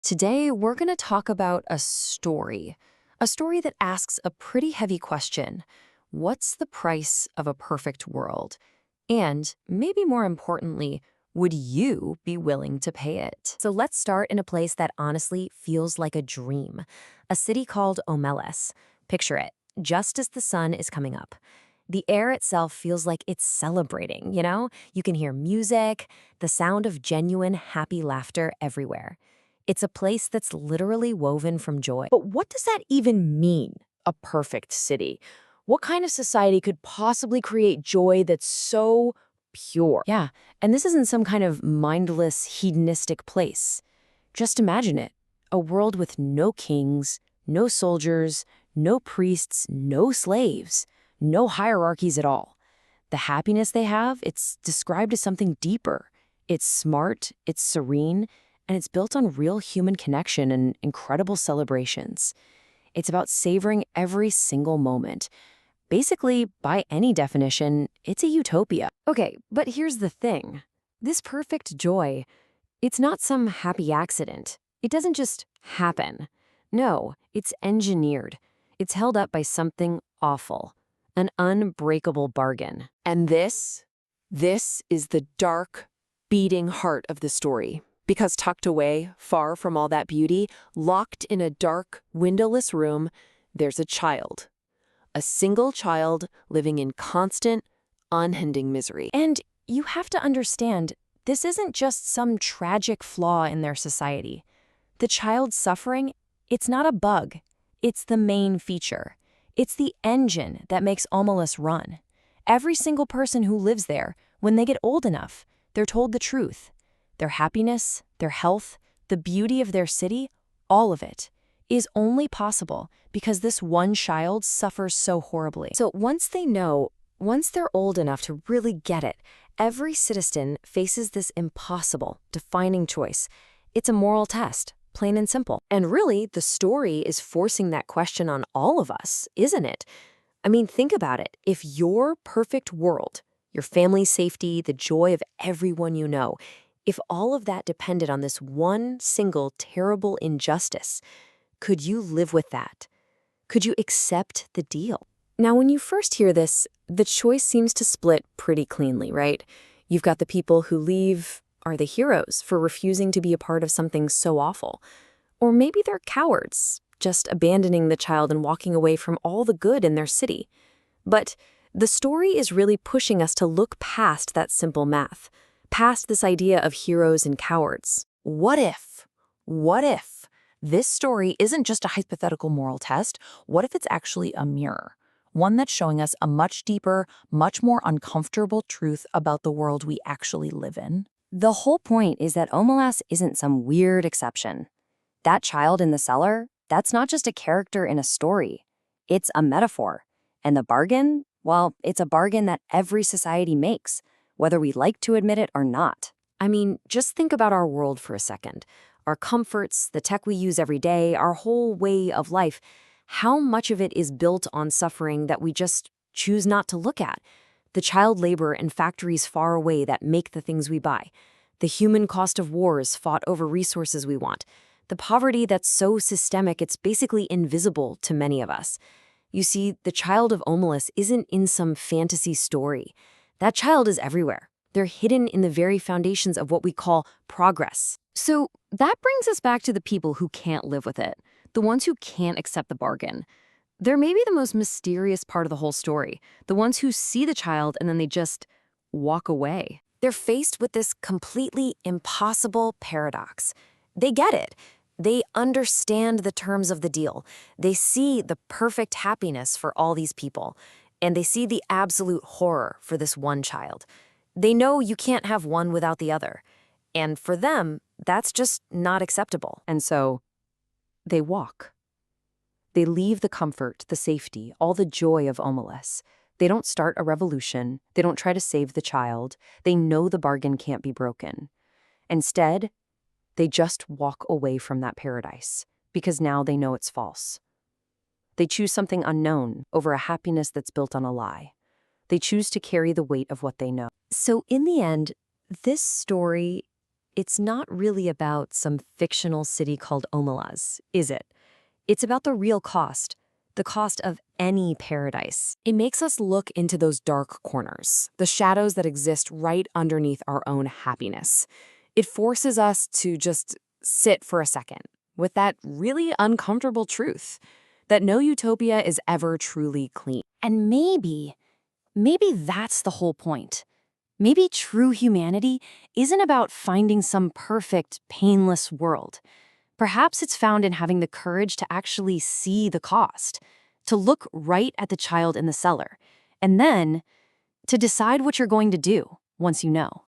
Today, we're going to talk about a story that asks a pretty heavy question. What's the price of a perfect world? And maybe more importantly, would you be willing to pay it? So let's start in a place that honestly feels like a dream, a city called Omelas. Picture it, just as the sun is coming up. The air itself feels like it's celebrating, you know? You can hear music, the sound of genuine, happy laughter everywhere. It's a place that's literally woven from joy. But what does that even mean, a perfect city? What kind of society could possibly create joy that's so pure? Yeah, and this isn't some kind of mindless, hedonistic place. Just imagine it, a world with no kings, no soldiers, no priests, no slaves, no hierarchies at all. The happiness they have, it's described as something deeper. It's smart, it's serene, and it's built on real human connection and incredible celebrations. It's about savoring every single moment. Basically, by any definition, it's a utopia. Okay, but here's the thing. This perfect joy, it's not some happy accident. It doesn't just happen. No, it's engineered. It's held up by something awful, an unbreakable bargain. And this is the dark, beating heart of the story. Because tucked away, far from all that beauty, locked in a dark, windowless room, there's a child. A single child living in constant, unending misery. And you have to understand, this isn't just some tragic flaw in their society. The child's suffering, it's not a bug. It's the main feature. It's the engine that makes Omelas run. Every single person who lives there, when they get old enough, they're told the truth. Their happiness, their health, the beauty of their city, all of it, is only possible because this one child suffers so horribly. So once they're old enough to really get it, every citizen faces this impossible, defining choice. It's a moral test, plain and simple. And really, the story is forcing that question on all of us, isn't it? I mean, think about it. If your perfect world, your family's safety, the joy of everyone you know, if all of that depended on this one single terrible injustice, could you live with that? Could you accept the deal? Now, when you first hear this, the choice seems to split pretty cleanly, right? You've got the people who are the heroes for refusing to be a part of something so awful. Or maybe they're cowards, just abandoning the child and walking away from all the good in their city. But the story is really pushing us to look past that simple math, past this idea of heroes and cowards. What if this story isn't just a hypothetical moral test? What if it's actually a mirror? One that's showing us a much deeper, much more uncomfortable truth about the world we actually live in? The whole point is that Omelas isn't some weird exception. That child in the cellar, that's not just a character in a story. It's a metaphor. And the bargain, well, it's a bargain that every society makes, whether we like to admit it or not. I mean, just think about our world for a second. Our comforts, the tech we use every day, our whole way of life. How much of it is built on suffering that we just choose not to look at? The child labor and factories far away that make the things we buy. The human cost of wars fought over resources we want. The poverty that's so systemic it's basically invisible to many of us. You see, the child of Omelas isn't in some fantasy story. That child is everywhere. They're hidden in the very foundations of what we call progress. So that brings us back to the people who can't live with it, the ones who can't accept the bargain. They're maybe the most mysterious part of the whole story, the ones who see the child and then they just walk away. They're faced with this completely impossible paradox. They get it. They understand the terms of the deal. They see the perfect happiness for all these people, and they see the absolute horror for this one child. They know you can't have one without the other. And for them, that's just not acceptable. And so they walk. They leave the comfort, the safety, all the joy of Omelas. They don't start a revolution. They don't try to save the child. They know the bargain can't be broken. Instead, they just walk away from that paradise because now they know it's false. They choose something unknown over a happiness that's built on a lie. They choose to carry the weight of what they know. So in the end, this story, It's not really about some fictional city called Omelas, is it? It's about the real cost, the cost of any paradise. It makes us look into those dark corners, the shadows that exist right underneath our own happiness. It forces us to just sit for a second with that really uncomfortable truth that no utopia is ever truly clean. And maybe that's the whole point. Maybe true humanity isn't about finding some perfect, painless world. Perhaps it's found in having the courage to actually see the cost, to look right at the child in the cellar, and then to decide what you're going to do once you know.